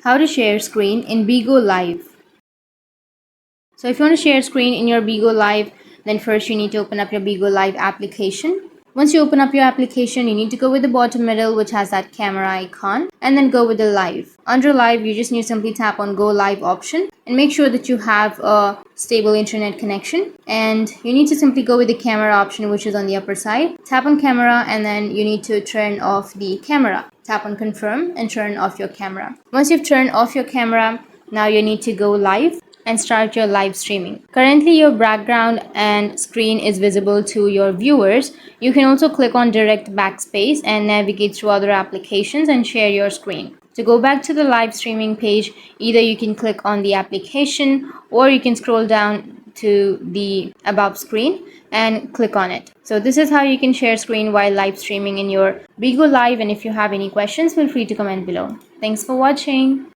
How to share screen in BIGO Live. So if you want to share screen in your BIGO Live, then first you need to open up your BIGO Live application. Once you open up your application, you need to go with the bottom middle, which has that camera icon, and then go with the live. Under live, you just need to simply tap on go live option and make sure that you have a stable internet connection. And you need to simply go with the camera option, which is on the upper side. Tap on camera, and then you need to turn off the camera. Tap on confirm and turn off your camera. Once you've turned off your camera, now you need to go live and start your live streaming. Currently, your background and screen is visible to your viewers. You can also click on direct backspace and navigate through other applications and share your screen. To go back to the live streaming page, either you can click on the application or you can scroll down to the above screen and click on it. So this is how you can share screen while live streaming in your BIGO Live, and if you have any questions, feel free to comment below. Thanks for watching.